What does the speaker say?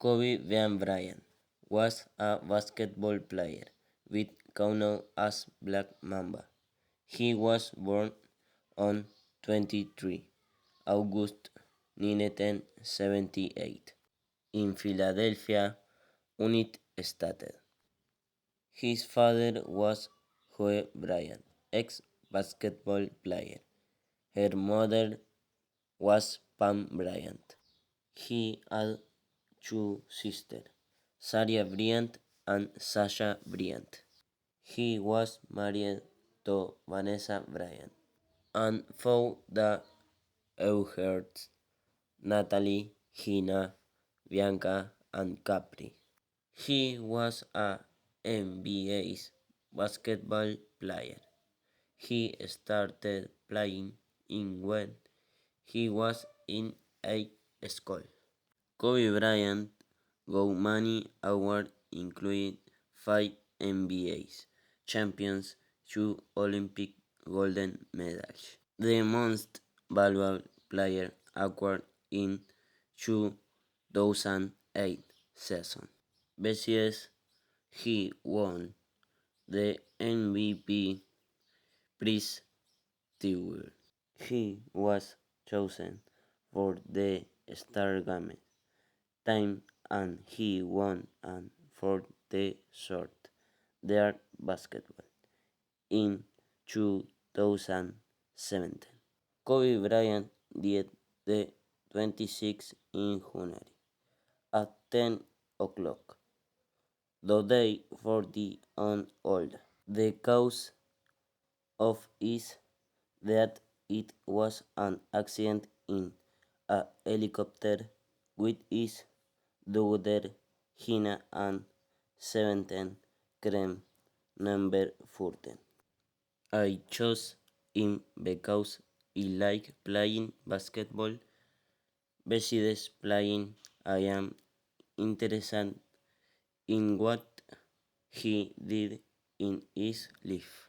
Kobe Bryant was a basketball player with known as Black Mamba. He was born on 23 August 1978 in Philadelphia, United States. His father was Joe Bryant, ex-basketball player. Her mother was Pam Bryant. He had two sisters, Sarah Bryant and Sasha Bryant. He was married to Vanessa Bryant and four daughters, Natalie, Gina, Bianca, and Capri. He was a NBA basketball player. He started playing in when he was in high school. Kobe Bryant won many awards including 5 NBA champions, 2 Olympic gold medals. The Most Valuable Player award in 2008 season. Besides, he won the MVP prize twice. He was chosen for the Star Game team and he won an for the short their basketball in 2017. Kobe Bryant died the 26th in January at 10 o'clock, the day 40 old. The cause of his death it was an accident in a helicopter with his daughter Hina and 17 crew member 14. I chose him because he liked playing basketball. Besides playing, I am interested in what he did in his life.